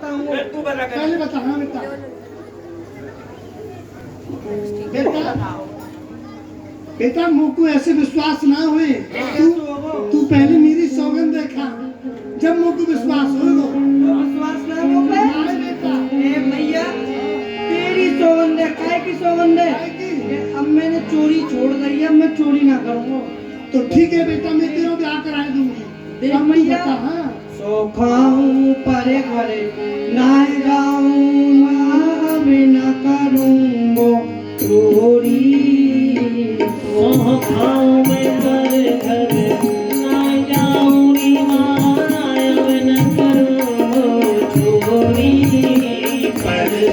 बताऊंगा। तू बता पहले बता। हाँ बेटा, बेटा बेटा मुझको ऐसे विश्वास ना हुए। तू पहले मेरी सौगंध देखा, जब मुझको विश्वास होगा। विश्वास ना हो पे हाँ बेटा, ए भैया तेरी सौगंध है, काय की सौगंध है? अब मैंने चोरी छोड़ दी है, मैं चोरी ना करूंगा। तो ठीक है बेटा, मैं तेरा ब्याह करा दूंगी। देख अब तू भैया। बता। हाँ सो खाऊं परे घरे ना जाऊं अब न करूंगो चोरी। सो खाऊं मैं घर घर ना जाऊंगी अब न करूं चोरी।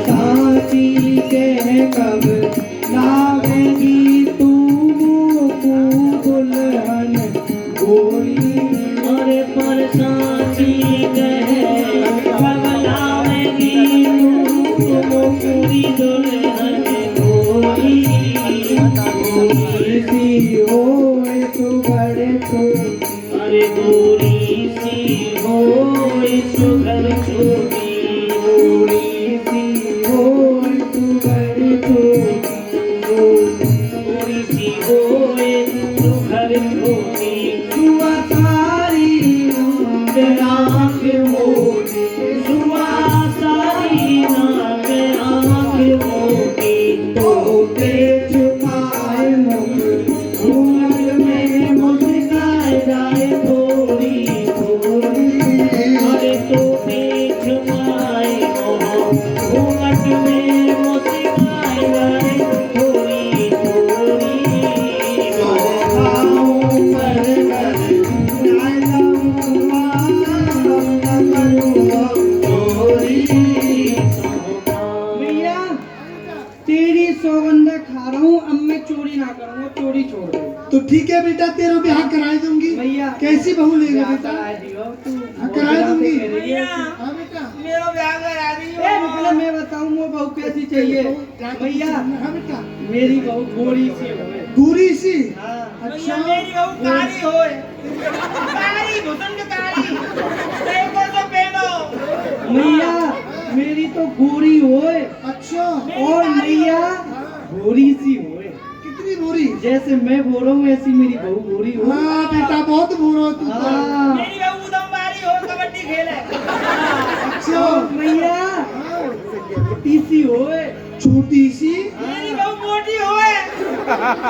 साथी के कब लावेगी तू दुल्हन गोरी। और पर सांची कहे कब लावेगी तू पूरी दुल्हन गोरी। गोरी सी होए तू बड़े छोटी, अरे गोरी सी हो सुघर छोटी। गोरी सी होए तू बड़े छोटी। गोरी सी होए सुघर छोटी। सुआ सारी आँख मोटी सुआ सारी नाक आँख मोटी। तोते छुपाए मुख घूंघट में मुस्काए जाए थोड़ी थोड़ी। अरे तो देख माए घूंघट में मुस्काए जाए थोड़ी थोड़ी। खाऊं पर ना जाऊंगा न करूंगा चोरी। भैया तेरी सौगंध खा रहा हूँ, अब मैं चोरी ना करूंगा, चोरी छोड़ दे। तो ठीक है बेटा, तेरा ब्याह करा दूंगी। भैया कैसी बहू लेगा बेटा? करा दियो तू। हाँ, करा दूंगी। भैया हाँ बेटा, मेरा ब्याह करा दी ए मतलब मैं बताऊं वो बहू कैसी चाहिए? भैया हाँ बेटा, मेरी बहू गोरी सी है। पूरी सी। हाँ अच्छा, मेरी बहू कारी होए, कारी भुसंड कारी देखो तो पहनो। भैया मेरी तो गोरी होए अच्छा। और मैया गोरी सी होए। कितनी बुरी? जैसे मैं गोरा हूँ ऐसी मेरी बहू गोरी हो। हाँ बेटा, बहुत बुरा हो तू तो। हाँ मेरी बहू उदमबारी हो, कबड्डी खेले। अच्छा। और मैया हाँ, छोटी सी होए। छोटी सी। मेरी बहू मोटी होए,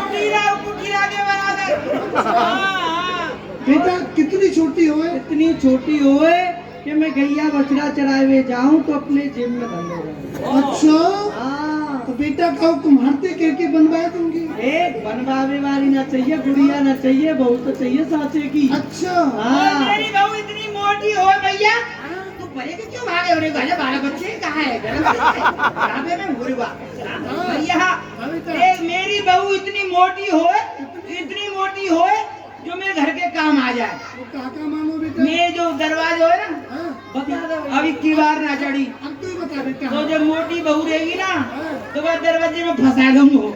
कुटीरा के बराबर। हाँ, बेटा कितनी छोटी हो? इतनी छोटी होए कि मैं गैया बछड़ा चराए हुए जाऊं तो अपने जेब में धंधे रहे। अच्छा, हाँ तो बेटा कहो कुम्हारते कह के बनवाए दूंगी। एक बनवावे वाली ना चाहिए, गुड़िया ना चाहिए, बहू तो चाहिए साचे की। अच्छा। और हाँ मेरी बहू इतनी मोटी हो भैया, तू परे के क्यों भागे हो रे? घर 12 बच्चे कहाँ है? ढाबे में मुर्गा भैया। हाँ बेटा। एक मेरी बहू इतनी मोटी हो जो मेरे घर के काम आ जाए। वो कहा मानो बेटा? मेरे जो दरवाजे हो ना, हाँ, बता दो अभी की बार ना चढ़ी, अब तू ही बता बेटा। तो जब मोटी बहू रहेगी ना हाँ। तो वह दरवाजे में फंसा दूंगा।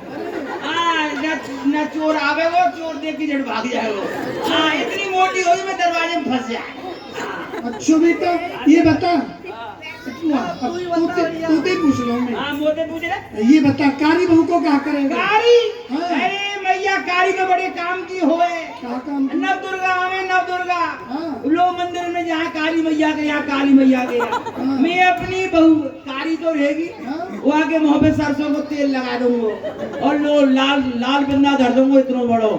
न चोर आवे वो, चोर देख के जड़ भाग जाए वो। हाँ, इतनी मोटी हो मैं दरवाजे में फंस जाए। अच्छा बेटा, ये बता। तू पूछ लो मैं। हाँ, मोटे पूछ रहे ये बता, कारी बहू को क्या करेगा? कारी। हाँ। अरे मैया कारी तो बड़े काम की होए। क्या काम? नव दुर्गा हमें नव दुर्गा हाँ। लोग मंदिर में जहाँ काली मैया के यहाँ काली मैया के यहाँ हाँ। मैं अपनी बहू कारी तो रहेगी, हाँ। वहाँ के मुँह पे सरसों को तेल लगा दूंगा और लो लाल लाल बंदा धर दूंगा इतना बड़ो,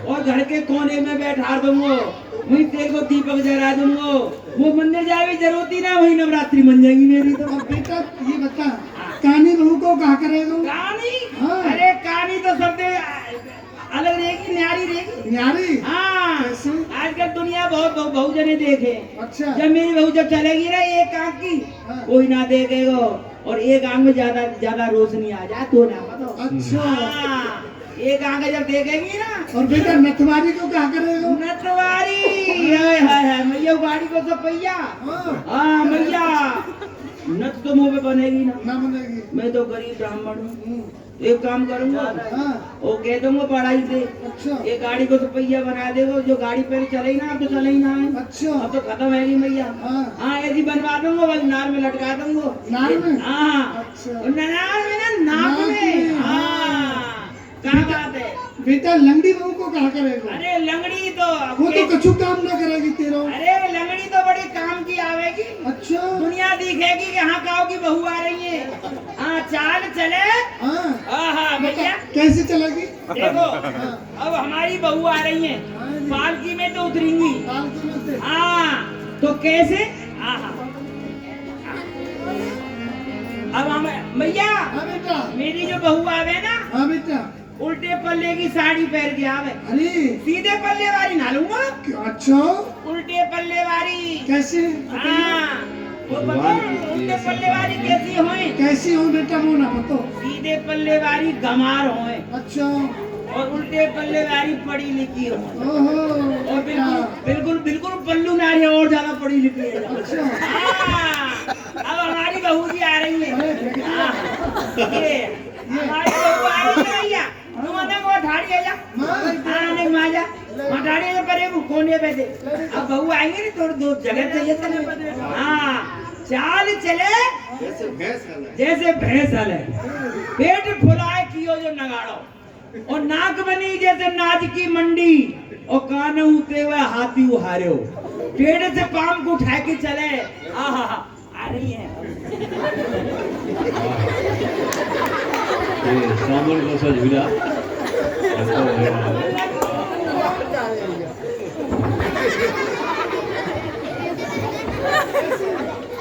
और घर के कोने में बैठा दूंगा, वही तेल को दीपक जला दूंगा। वो मंदिर जाए भी जरूरत ही ना, वही नवरात्रि बन जाएगी मेरी तो। अब बेटा ये बता, कानी बहू को क्या करेगा? कहानी? हाँ। अरे कहानी तो सब अलग रहेगी, न्यारी रहेगी। न्यारी? हाँ, कैसे? आजकल दुनिया बहुत बहु जने देखे। अच्छा। जब मेरी बहू जब चलेगी ना एक आंख की, हाँ। कोई ना देखेगा, और एक आंख में ज्यादा ज्यादा रोशनी आ जाए तो ना पता। अच्छा। हाँ, एक आंख जब देखेगी ना। और बेटा नथवारी को क्या करेगा? नटवारी हाय हाय हाय, मैया गाड़ी को सब पहिया। हाँ। हाँ मैया, नथ तो तो मुंह पे बनेगी ना। ना बनेगी। मैं तो गरीब ब्राह्मण हूँ, एक काम करूंगा, हाँ वो कह दूंगा पढ़ाई से अच्छा ये गाड़ी को रुपया बना देगा, जो गाड़ी पहले चले ही ना, अब तो चले ही ना है, अच्छा अब तो खत्म है मैया। हाँ हाँ ऐसी बनवा दूंगा, बस नार में लटका दूंगा। नार में? हाँ अच्छा नार में ना, नाक नाक में। में, हाँ क्या बात है। बेटा लंगड़ी बहू को कहा करेगा? अरे लंगड़ी तो वो तो कछु काम ना करेगी तेरा। अरे लंगड़ी तो बड़ी काम की आवेगी, अच्छा दुनिया दिखेगी कि हाँ गाँव की बहू आ रही है। हाँ चाल चले। हाँ हाँ भैया कैसे चलेगी? देखो अब हमारी बहू आ रही है, पालकी में तो उतरेंगी। पालकी में से? हाँ तो कैसे? हाँ अब हम भैया हाँ बेटा। मेरी जो बहू आवे ना, हाँ बेटा। उल्टे पल्ले की साड़ी पहन के आवे। अरे सीधे पल्ले वाली ना लूंगा, अच्छा उल्टे पल्ले वाली। कैसे? हाँ वो बताओ उल्टे पल्ले वाली कैसी होए? कैसी हो बेटा वो ना बताओ। सीधे पल्ले वाली गमार होए अच्छा और उल्टे पल्ले वाली पढ़ी लिखी हो। ओहो और बेटा। बिल्कुल बिल्कुल पल्लू नारी और ज्यादा पढ़ी लिखी है। अच्छा हाँ, अब हमारी बहू जी आ रही है। हाँ, ये हमारी बहू आ रही है भैया। तुम अंदर वो ठाड़ी है जा। हाँ नहीं माजा वहाँ ठाड़ी है परे वो कोने पे दे। अब बहू आएंगे ना थोड़ी दो जगह चाहिए था। हाँ चाल चले जैसे भैंस हले, पेट फुलाए कियो जो नगाड़ो, और नाक बनी जैसे नाज की मंडी, और कान उते हुए हाथी उहारे, पेड़ से पाम को उठा के चले। आहा आ रही है। ये सामान का सा झूला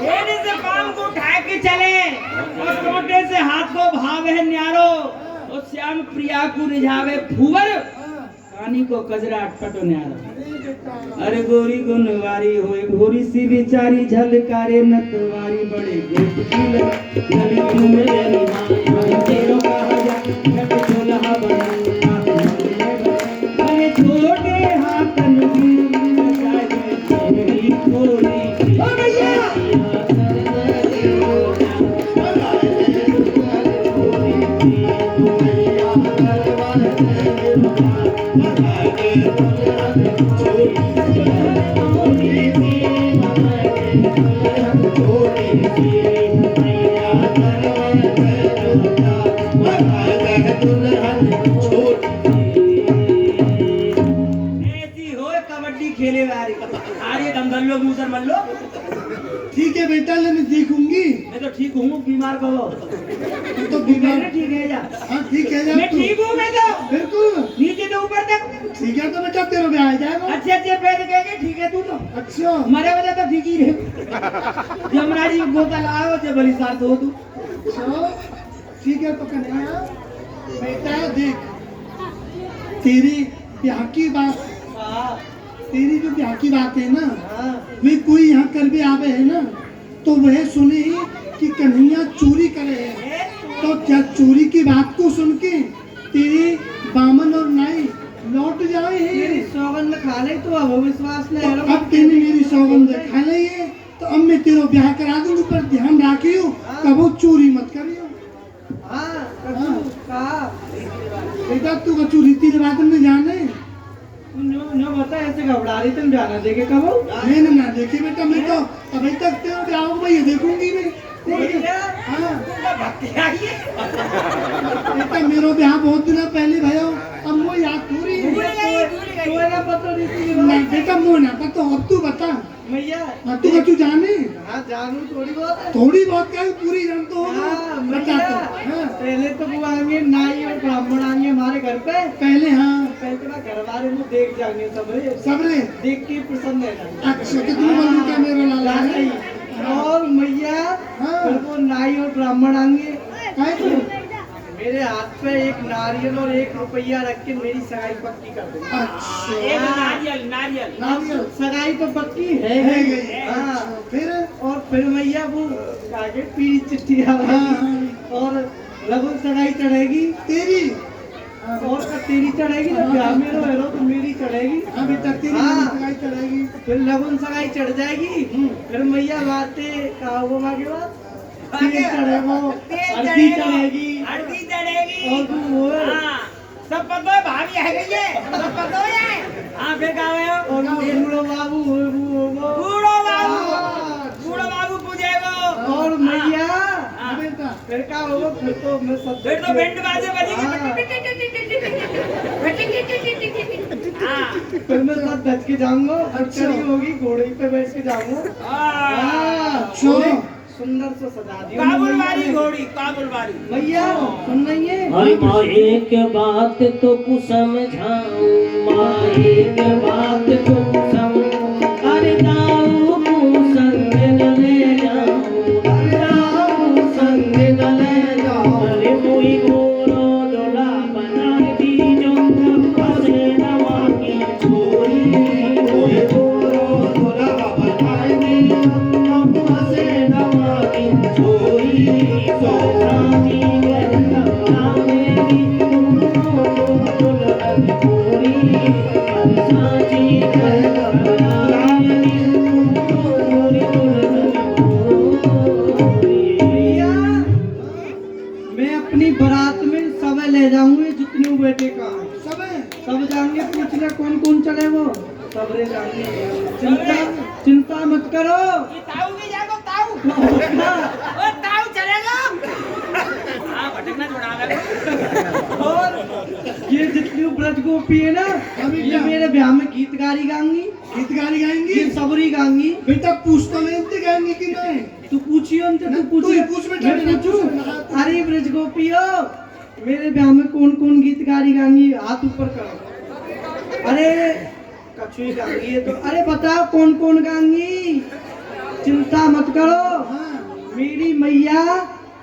पेड़ से पाम को उठा के चले, और टोटे से हाथ को भावे न्यारो, और श्याम प्रिया को रिझावे फूवर, कानी को कजरा अटपटो न्यारो। अरे गोरी गुनवारी होए गोरी सी बेचारी, झलकारे नतवारी बड़े गोप की लली तू मेरे निमान तेरो कहा जा नट चोला बना। अरे छोटे हाथन की जाए तेरी गोरी। ओ भैया ऐसी हो कबड्डी खेले वाली। अरे दम कर लो मुसर मन लो। ठीक है बेटा ले मैं देखूंगी। मैं तो ठीक हूँ, बीमार कहो तू तो बीमार। ठीक है जा। हाँ ठीक है जा मैं तू। ठीक हूँ, मैं तो बिल्कुल नीचे से ऊपर तक। ठीक है तो बेटा तेरा ब्याह आ जाएगा। अच्छे अच्छे पैसे कहेंगे ठीक है तू तो। अच्छा मरे वजह तो ठीक ही रहे। यमुना जी बोतल आओ जब बड़ी साथ हो तू। अच्छा ठीक है तो कन्हैया बेटा देख, तेरी ब्याह की बात, हाँ तेरी जो ब्याह की बात है ना, हाँ वे कोई यहाँ कर भी आवे है ना, तो वह सुने कि कन्हैया चोरी करे है, तो क्या चोरी की बात को सुन के तेरे बामन और नाई लौट जाए मेरी हैं। सौगंध खा ले तो अब विश्वास तो नहीं अब तेने मेरी सौगंध खा ली है, तो अब मैं तेरा ब्याह करा दूंगी, पर ध्यान रखियो कबो चोरी मत करियो। हाँ कछु कहा बेटा तू कछु रीति रिवाज में जाने? न बता ऐसे घबरा रही तुम जाना देखे कब हो? मैंने ना देखे बेटा, मैं तो अभी तक तेरा ब्याह को मैं ये देखूंगी मैं। भैया, हाँ भक्ति आई है। बेटा मेरा ब्याह बहुत दिन पहले भयो, अब वो याद पूरी है। तो ना पता नहीं नहीं बेटा वो ना पता, अब तू बता। भैया हाँ तू कछु जाने? हाँ जानू थोड़ी बहुत है। थोड़ी बहुत क्या पूरी जान तो हो। हाँ बता भैया तो। हाँ पहले तो वो आएंगे नाई और ब्राह्मण आएंगे हमारे घर पे। पहले हाँ पहले तो मैं घर वाले मुँह देख जाएंगे सबरे, सबरे। देख के प्रसन्न है जाएंगे। अच्छा तो तू बोलू क्या मेरा लाला है? और मैया हाँ। फिर वो नाई और ब्राह्मण आएंगे, काय तू? मेरे हाथ पे एक नारियल और 1 रुपया रख के मेरी सगाई पक्की कर देंगे। अच्छा एक नारियल नारियल। नारियल सगाई तो पक्की है है गई। हाँ। अच्छा, फिर और फिर भैया वो आगे पीली चिट्ठी हाँ, आएगी और लगन सगाई चढ़ेगी तेरी। हाँ और तेरी चढ़ेगी ना, ब्याह में रहो तो मेरी चढ़ेगी। हाँ बेटा तेरी हाँ। सगाई चढ़ेगी। फिर लगन सगाई चढ़ जाएगी। फिर मैया बातें कहा होगा के बाद तेल चढ़े वो तेल हल्दी चढ़ेगा, चढ़ेगी हल्दी चढ़ेगी। और तू वो हाँ, सब पता है, भाभी आ गई है, सब पता है। हाँ, फिर कहाँ गए हो? और बूढ़ो बाबू वो बूढ़ो बाबू, हाँ। बूढ़ो बाबू पूछेगा। और मैया हाँ, बेटा फिर क्या होगा फिर तो मैं सब फिर तो बैंड बाजे बजेगी। हाँ। हाँ, फिर मैं सब धज के जाऊंगा और अच्छा। चढ़ी होगी घोड़े पे बैठ के जाऊंगा हाँ। हाँ, अच्छा। घोड़े सुंदर से सजा दियो काबुल मैया वाली ने। घोड़ी, काबुल वाली। मैया सुन रही है अरे माँ एक बात तो कुछ समझाऊं, माँ एक बात तो कुछ समझाऊं, अरे दाऊ को संग न ले जाऊं, दाऊ संग न ले जाऊं, अरे मोई गोरो डोला बना दी जो हसे नवा की छोरी, मोई गोरो डोला बना दी जो हसे नवा की छोरी, सो साथी मैया मैं अपनी बारात में सब ले जाऊंगी जितने वो बेटे का है। सब है सब जाएंगे पूछ ले कौन कौन चले वो सबरे जाएंगे चिंता चिंता मत करो ये ताऊ भी जाएगा, ताऊ। ओ, ताऊ चलेगा। हाँ, भटकना छोड़ा कर। और ये जितनी ब्रज गोपी है ना अभी ये क्या? मेरे ब्याह में गीत गारी गाएंगी गीत गाली गाएंगी ये सबरी गाएंगी बेटा पूछ तो नहीं इनसे गाएंगी कि नहीं तू पूछियो उनसे ना, तू पूछ तू ही पूछ बेटा, मैं मैंने पूछूं? पूछा। अरे ब्रज गोपियो मेरे ब्याह में कौन कौन गीत गारी गाएंगी हाथ ऊपर करो अरे कछुई गाएंगी ये तो अरे बताओ कौन कौन गाएंगी चिंता मत करो हाँ मेरी मैया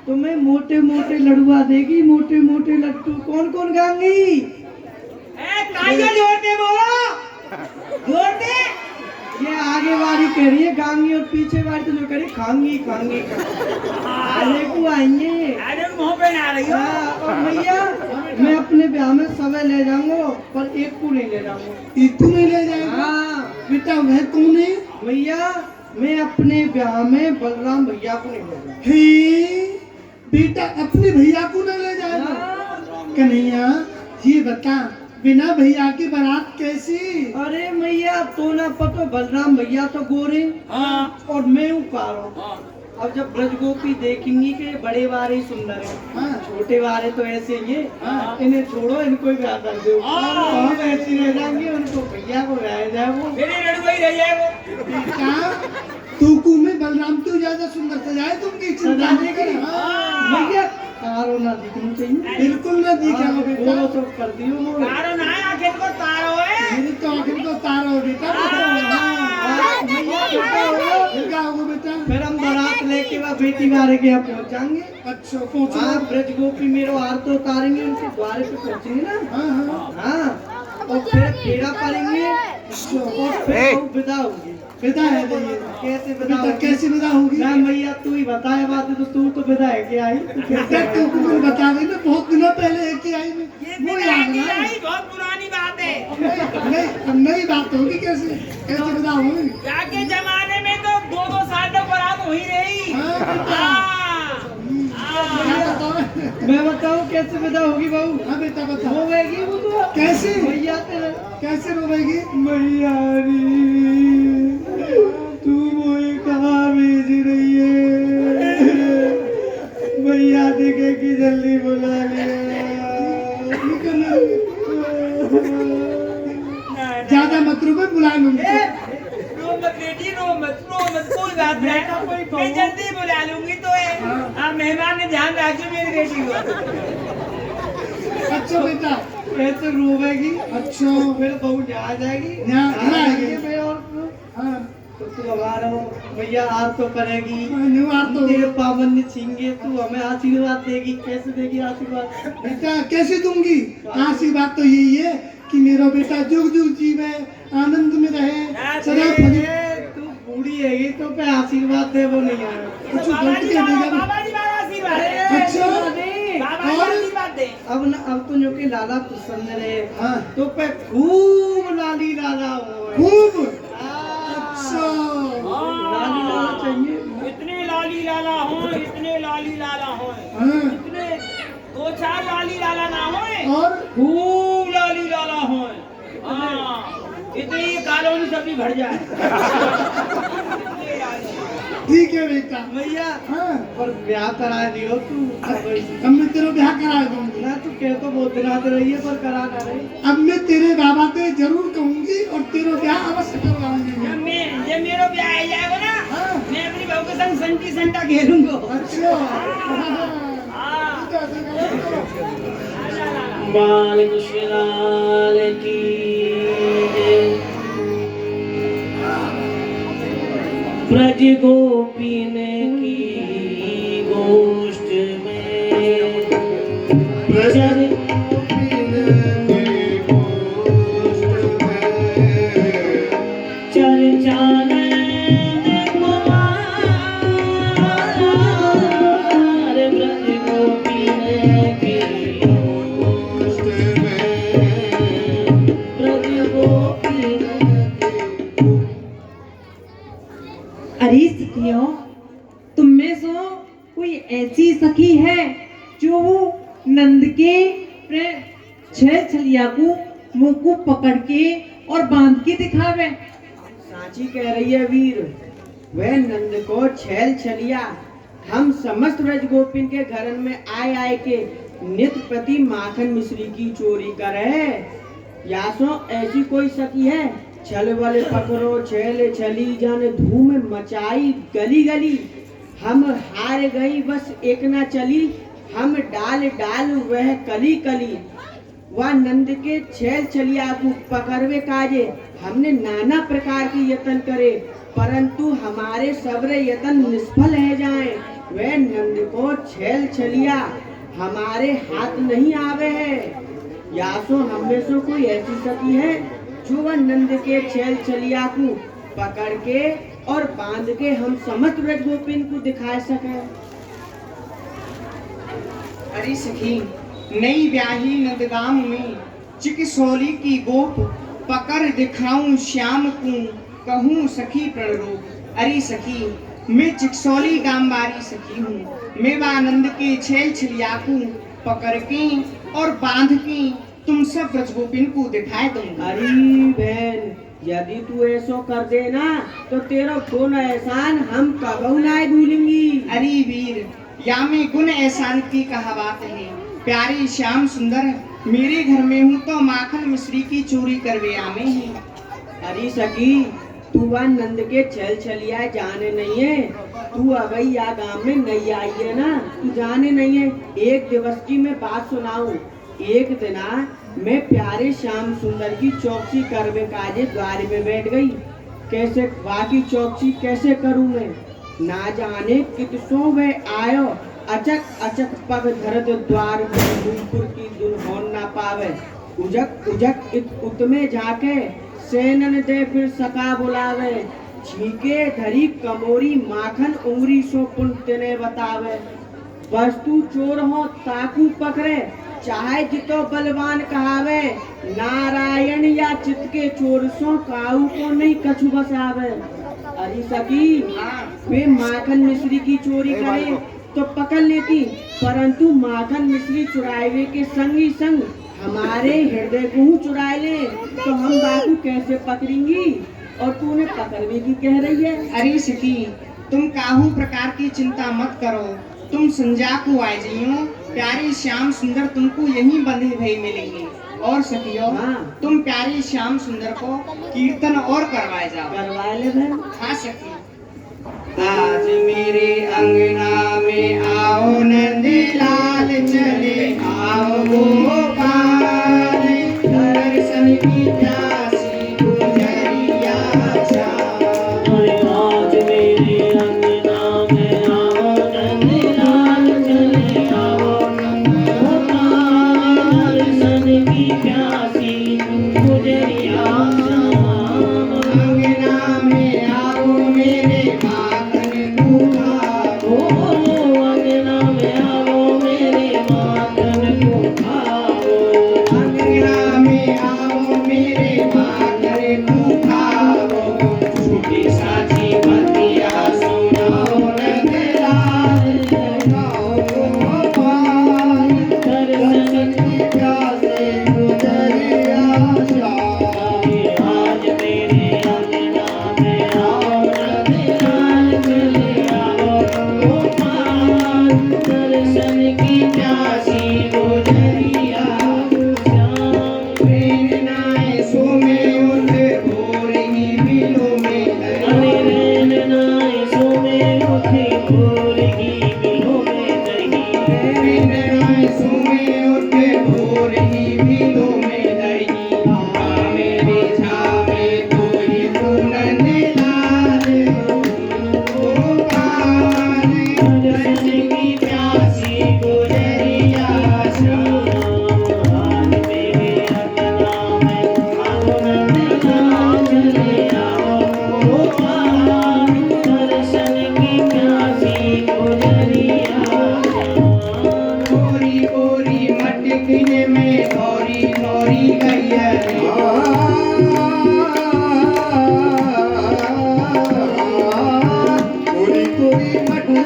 तुम्हें मोटे मोटे लड़ुआ देगी मोटे मोटे लड्डू कौन कौन गाएंगी ए, काया जोड़ते बोलो, जोड़ते। ये आगे वाली कह रही है गांगी और पीछे वाली तो जो कह रही खांगी खांगी आने को आएंगे अरे मुंह पे ना रही हो। हाँ, और भैया मैं अपने ब्याह में सवे ले जाऊंगा पर एक को नहीं ले जाऊंगा इतू नहीं ले जाएगा हाँ बेटा वह कौन है भैया मैं अपने ब्याह में बलराम भैया को नहीं ले जाऊंगा हे बेटा अपने भैया को नहीं ले जाएगा हाँ। कन्हैया ये बता बिना भैया की बारात कैसी अरे मैया तो ना पतो बलराम भैया तो गोरे हाँ, और मैं हूँ कारो हाँ। अब जब ब्रज गोपी देखेंगी कि बड़े वारे ही सुंदर है हाँ छोटे वाले तो ऐसे ही है हाँ। इन्हें छोड़ो इनको ही ब्याह कर दो हाँ। हम ऐसी रह जाएंगे उनको भैया को ब्याह जाए वो मेरी लड़ुआ ही रह जाएगा। बेटा तू को में बलराम तो ज्यादा सुंदर सजाए तुमकी चिंता सजा नहीं देगी कर हाँ। भैया कारो ना दिखनी चाहिए बिल्कुल ना दिखा हाँ, बेटा वो सब कर दियो वो तारो ना है, आखिर को तारो है। मेरी तो आखिर तो तारो बेटा हाँ, भैया बेटा हो। फिर क्या होगा बेटा फिर हम बारात लेके वह बेटी वाले के यहाँ पहुँच जाएंगे अच्छा पहुंचो हाँ ब्रज गोपी मेरो हार तो उतारेंगे उनके द्वारे पे पहुँचेंगे ना हाँ हाँ हाँ और फिर फेरा पड़ेंगे अच्छा और फिर वो विदा होगी विदा है ये कैसे विदा बेटा होगी कैसे विदा होगी ना मैया तू ही बताए बात तो तू तो विदा है क्या आई तू कैसे बेटा तू को बता रही ना बहुत दिनों पहले है कि आई में ये वो बिना याद की ना आई बहुत पुरानी बात है। नहीं नई बात होगी कैसे कैसे विदा होगी जाके जमाने में तो 2-2 साल तक बारात हो ही रही। हाँ, बेटा। हाँ, क्या हाँ। बताओ मैं बताऊँ कैसे विदा होगी बहू हाँ बेटा बता रोवेगी वो तो कैसे मैया तेरे कैसे रोवेगी मैया री तू मुझे कहाँ भेज रही है मैया देखे कि जल्दी बुला ज्यादा मत रो मैं बुला लूंगी ए, रो मत बेटी, रो मत कोई बात नहीं। मैं जल्दी बुला लूंगी तो है। हाँ, मेहमान ने ध्यान रखो मेरी बेटी को। अच्छा बेटा कैसे रोवेगी अच्छा मेरे बहू यहाँ जाएगी यहाँ आएगी। मैं और हाँ तो तू हमारा भैया हाथ तो करेगी न्यू आर तो तेरे पावन छींगे तू हमें आशीर्वाद देगी कैसे देगी आशीर्वाद बेटा कैसे दूंगी आशीर्वाद तो यही है कि मेरा बेटा जुग जुग जीवे आनंद में रहे सदा फली तू बूढ़ी हैगी तो पे आशीर्वाद दे वो नहीं आया कुछ बाबा गलती जी कर बाबा देगा बाबा जी बाबा आशीर्वाद दे। अच्छा बाबा जी और? आशीर्वाद दे। अब न अब तो जो कि लाला प्रसन्न रहे हाँ तो पे खूब लाली लाला हो खूब हाँ। अच्छा लाली लाला चाहिए इतने लाली लाला हो, इतने लाली लाला हो, हाँ, इतने दो चार लाली लाला ना हो, और खूब लाली लाला हो। हाँ, इतनी कॉलोनी सभी भर जाए। ठीक है बेटा। भैया हाँ, पर ब्याह करा दियो तू। अब मैं तेरा ब्याह करा दूंगी। ना तू कह तो बहुत रात रही है पर करा ना रही। अब मैं तेरे बाबा को जरूर कहूंगी और तेरा ब्याह अवश्य करवाऊंगी मैं। जब मेरा ब्याह आ जाएगा ना, हाँ। मैं अपनी बहू के संग संटी संटा खेलूंगा। अच्छा, हाँ। बाल कृष्ण लाल की जय। ब्रज गोपीन की गोष्ठ में चर चरचानंद कुमार ब्रज गोपीन की गोष्ठ में ब्रज गोपीन अरे सखियों, तुम में से कोई ऐसी सखी है जो नंद के छह छलिया को मुंह को पकड़ के और बांध के दिखावे? साची कह रही है वीर। वह नंद को छैल छलिया हम समस्त ब्रज गोपिन के घर में आए आए के नित्य प्रति माखन मिश्री की चोरी करे। यासो ऐसी कोई सखी है? छल वाले पकड़ो छैल छली जाने धूम मचाई गली गली। हम हार गई बस एक ना चली, हम डाल डाल वह कली कली। वह नंद के छैल छलिया को पकड़वे काजे हमने नाना प्रकार के यत्न करे, परंतु हमारे सब्र यत्न निष्फल है जाए। वह नंद को छैल छलिया हमारे हाथ नहीं आवे है। यासो हमें से कोई ऐसी सखी है जो वह नंद के छैल छलिया को पकड़ के और बांध के हम समस्त ब्रज गोपिन को दिखा सके। अरे सखी, नई ब्याही नंदगाम में चिकिसोली की गोप पकड़ दिखाऊं श्याम को कहूं सखी प्रणरूप। अरे सखी, मैं चिकिसोली गांव वाली सखी हूँ। मैं आनंद के छैल छलिया को पकड़ के और बांध के तुम सब ब्रज गोपिन को दिखाए दूंगा। अरे बहन, यदि तू ऐसो कर देना तो तेरा गुण एहसान हम कबहू ना भूलेंगी। अरे वीर, या में गुण एहसान की कहावत है। प्यारे श्याम सुंदर मेरे घर में हूँ तो माखन मिश्री की चोरी करवे आमे ही। अरे सखी, तू वह नंद के छैल छलिया जाने नहीं है। तू अबई या गांव में नहीं आई है ना, तू जाने नहीं है। एक दिवस की मैं बात सुनाऊं। एक दिना मैं प्यारे श्याम सुंदर की चौकसी करवे काजे द्वार में बैठ गई। कैसे बाकी चौकसी कैसे करूं मैं, ना जाने कितसों वह आयो। अचक अचक पग धरत द्वार में दूरपुर की दुल्हन ना पावे। उजक उजक उतमे जाके सेनन दे फिर सका बुलावे। छीके धरी कमोरी माखन उंगरी सो पुण्य ने बतावे। वस्तु चोर हो ताकू पकड़े, चाहे जितो बलवान कहावे। नारायण या चित के चोर सो काऊ को नहीं कछु बसावे। अरे सखी, वे माखन मिश्री की चोरी करे तो पकड़ लेती, परंतु माखन मिश्री चुरावे के संग ही संग हमारे हृदय को चुरा ले तो हम बाबू कैसे पकड़ेंगी? और तूने पकड़ने की कह रही है। अरे सखी, तुम काहू प्रकार की चिंता मत करो। तुम संजा को आए जियो, प्यारे श्याम सुंदर तुमको यहीं बंधे भई मिलेंगे। और सखियों, हाँ। तुम प्यारे श्याम सुंदर को कीर्तन और करवाए जाओ। करवा ले बहन। हाँ सखी। आज मेरे अंगना में आओ नंदलाल चले आओ गोपाल, दर्शन की प्यासी गुजरिया आज मेरे अंगना में आओ नंदलाल चले आओ गोपाल, दर्शन की प्यासी गुजरिया अंगना में आओ मेरे माखन दूल्हा।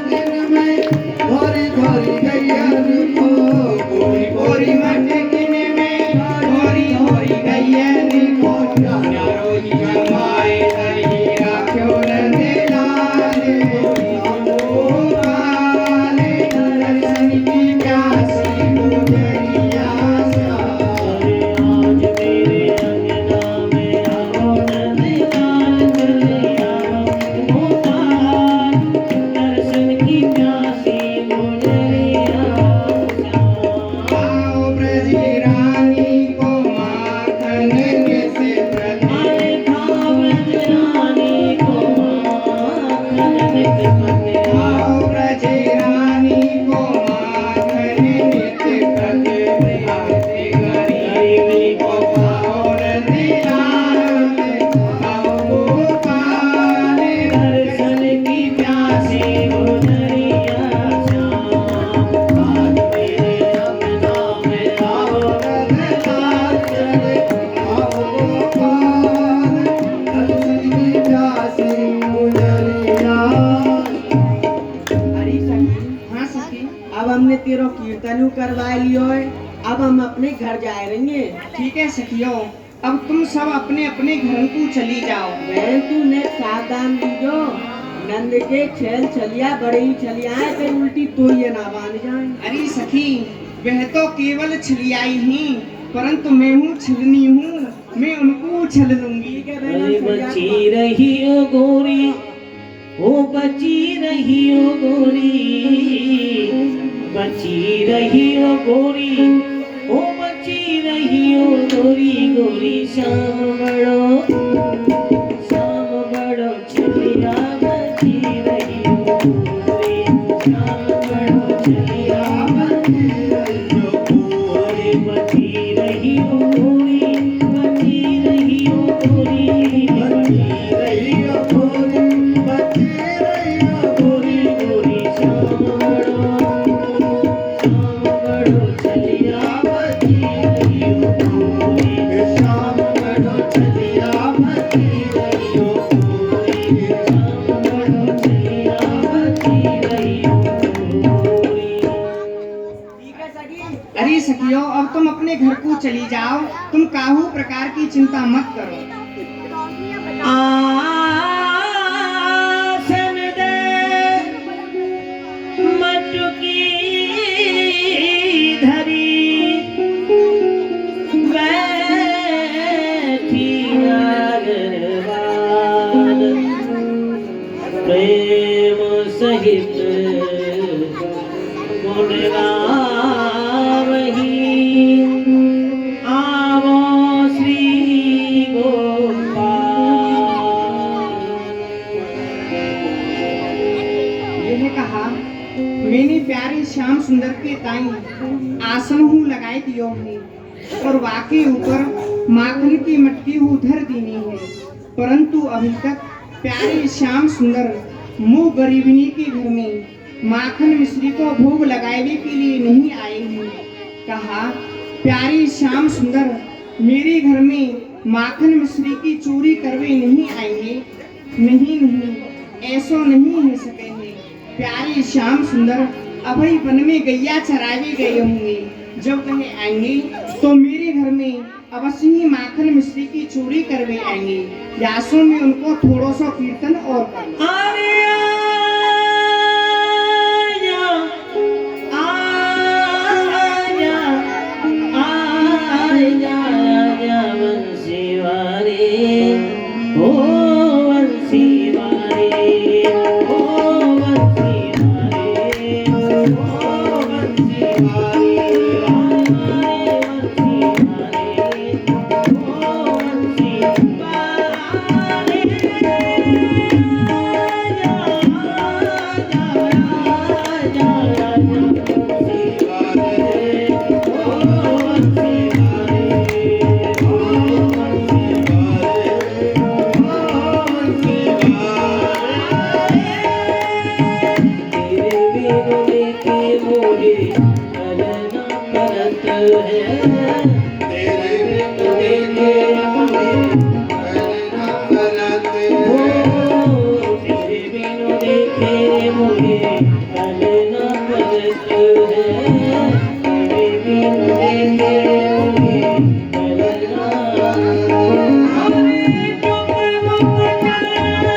दिन में धोरी धोरी गैयन को गोरी गोरी मटकिन में धोरी धोरी गैयन को न्यारो ही जमाए दही राख्यो नंदे लाले गोपाले दर्शन की प्यासी गुजरिया आज मेरे अंगना में आओ नंदलाल कन्हैया गोपाल दर्शन की प्यासी गुजरिया आओ ब्रज रानी को माखन से आए खावत रानी को माखन नित पते आओ ब्रज रानी को माखन नित प्रत आते गरीबी को पाओ नंदलाल आओ गोपाल दर्शन की प्यासी गुजरिया श्याम आज मेरे अंगना में आओ नंदलाल चले आओ गोपाल दर्शन की प्यासी गुजरिया अरे सखी, हाँ सखी अब हमने तेरो कीर्तन करवा लियो है, अब हम अपने घर जाए रहेंगे। ठीक है सखियों, अब तुम सब अपने अपने घर को चली जाओ। बहन तू ने सावधान दीजो, नंद के छेल छलिया बड़ी छलिया है, फिर उल्टी तो ये ना बांध जाए। अरे सखी, वह तो केवल छलियाई ही, परंतु मैं हूँ छलनी हूँ, मैं उनको छल लूंगी। ठीक है अरे बहन, बची रही ओ गोरी ओ बची रही ओ गोरी बची रही ओ गोरी ओ बची रही ओ गोरी गोरी श्याम बड़ो छलिया बची रही ओ गोरी श्याम बड़ो छलिया बची रही ओ गोरी बची रही ओ गोरी बची रही ओ गोरी बची रही ओ गोरी बची रही ओ गोरी गोरी श्याम बड़ो छलिया बची रही ओ गोरी श्याम बड़ो चलिया भती रही हो श्याम बड़ो छलिया बची रही ओ गोरी ठीक है सखी। अरे सखियों, अब तुम अपने घर को चली जाओ, तुम काहू प्रकार की चिंता मत करो। आसन दे मटकी धरी बैठी अगरवाल प्रेम सहित गुण गावही आवो श्री गोपाल यह कहा, मैंने प्यारे श्याम सुंदर के ताई आसन हूँ लगाए दियो है, और वाके ऊपर माखन की मटकी हूँ धर दीनी है, परंतु अभी तक प्यारे श्याम सुंदर मुँह गरीबनी के घर में माखन मिश्री को भोग लगाने के लिए नहीं आए हैं। कहा, प्यारे श्याम सुंदर मेरे घर में माखन मिश्री की चोरी करवे नहीं आएंगे। नहीं नहीं, ऐसो नहीं हो सके है। प्यारे श्याम सुंदर अभय वन में गैया चरावे गए होंगे, जब वह आएंगे तो मेरे घर में अवश्य ही माखन मिश्री की चोरी करवे आएंगे। यासों में उनको थोड़ा सा कीर्तन और करना। अरे आजा बंसी वाले ओ बंसी वाले ओ बंसी वाले ओ बंसी वाले बंसी वाले ओ बंसी वाले कलना करते हैं तेरे बिन देखे उन्हें कलना हमें चुप चुप दिखाया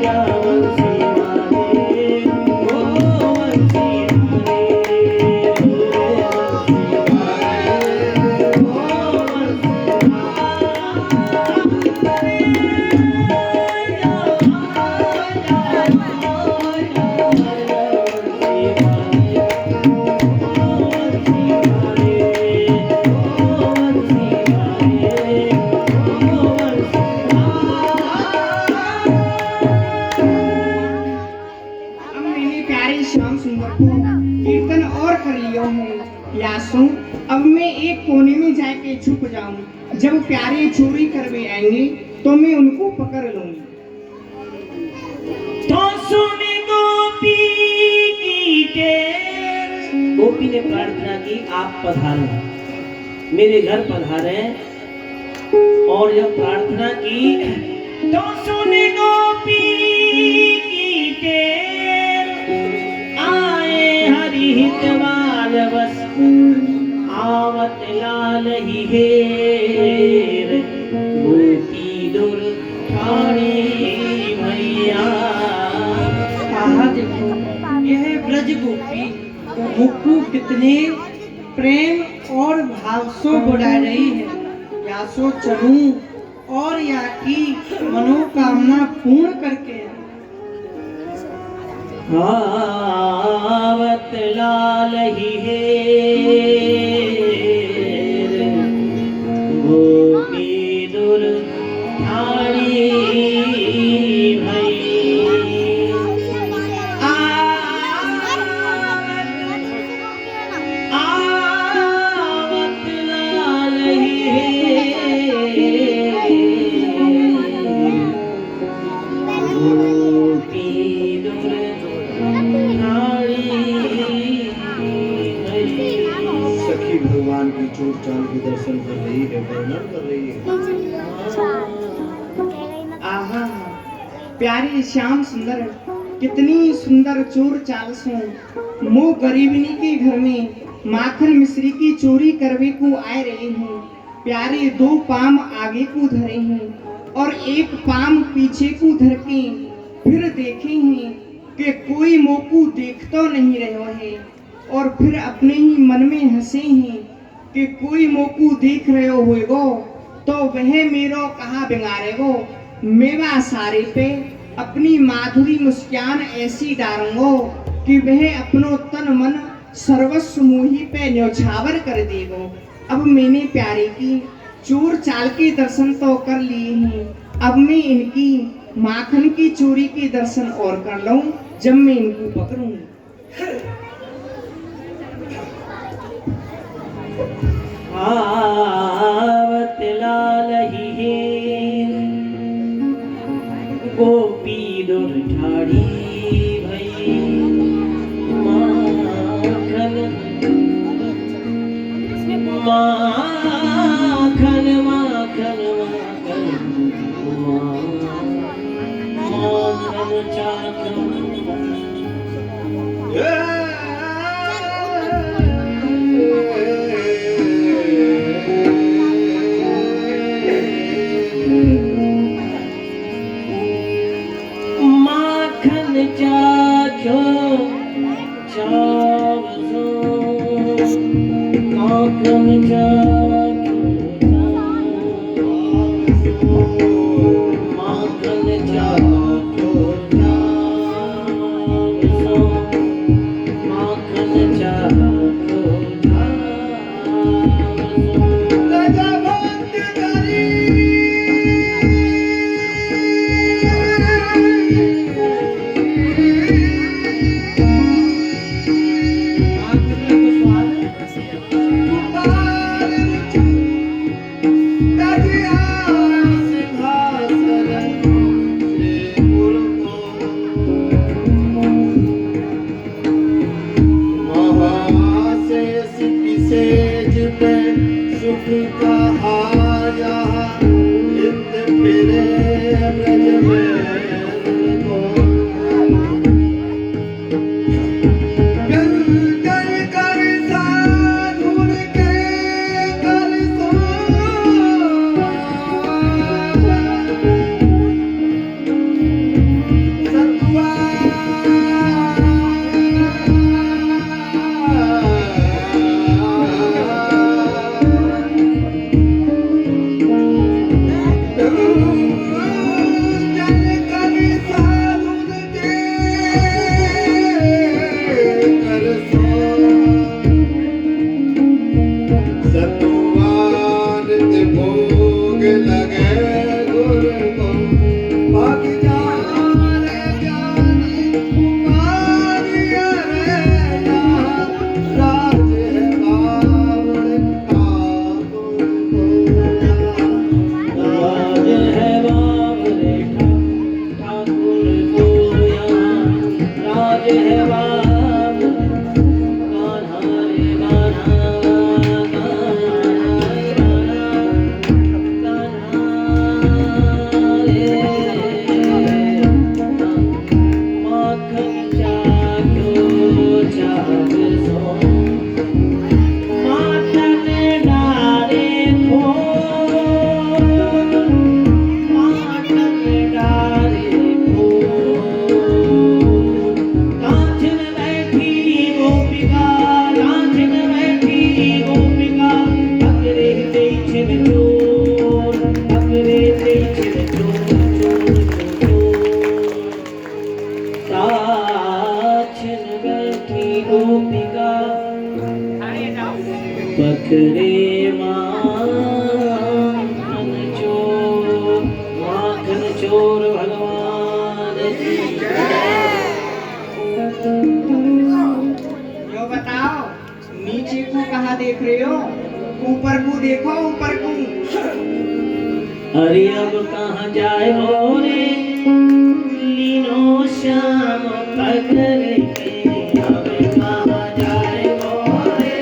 या बंसी मारे ओ बंसी अब मैंने प्यारे श्याम सुंदर को कीर्तन और कर लियो है यासो। अब मैं एक कोने में जाके छुप जाऊं। जब प्यारे चोरी करवे आएंगे तो मैं उनको पकड़ लूंगी। तो सुने गोपी की टेर। गोपी ने प्रार्थना की आप पधारो मेरे घर पधारे और जब प्रार्थना की तो सुने गोपी की टेर आए हरि हितवाल बस आवत लाल ही हेर गोपी दुर ठाणे भैया। आहा देखो यह ब्रज गोपी मुक्कू कितने प्रेम और भाव से बुला रही है। यासो चलूं और या की मनोकामना पूर्ण करके आवत लाल ही हेर गोपी दुर ठाणे सखी भगवान की चोट चाल के दर्शन कर रही है, वर्णन कर रही है। आहा प्यारे श्याम सुंदर कितनी सुंदर चोर चाल सो। मो गरीबनी के घर में माखन मिश्री की चोरी करवे को आए रहे हैं। प्यारे दो पाम आगे को धरे हैं और एक पाम पीछे को धर के फिर देखे हैं कि कोई मोकू देख तो नहीं रहे है और फिर अपने ही मन में हंसे हैं कि कोई मोकू देख रहे होएगो तो वह मेरो कहाँ बिगाड़ेगो। मेवा सारे पे अपनी माधुरी मुस्कान ऐसी डारूंगो कि वह अपनो तन मन सर्वस्व मोही पे न्यौछावर कर देगो। अब मैंने प्यारे की चोर चाल के दर्शन तो कर लिए हैं। अब मैं इनकी माखन की चोरी के दर्शन और कर लूं जब मैं इनको पकड़ूंगी। आवत लाल ही हेर गोपी दुर ठाड़ी भई माखन माखन माखन माखन चाखन माखन चाख्यो चावसो माखन चाख्यो माखन चाख्यो चावसो माखन चाख्यो है बाप गाना रे गाना माखन जाग्यो जाग सो माखन डारे खो माखन डारे खो कांचन बैठी गोपिका कांचन बैठी गोपिका अकरे छिन चोर अकरे छिन चोर कांचन बैठी गोपिका पकड़े माखन चोर भगवान की यो बताओ नीचे को कहाँ देख रहे हो? ऊपर को देखो, ऊपर को। अरे अब कहाँ जाए हो रे लीनो श्याम पकड़ के अब कहाँ जाए हो रे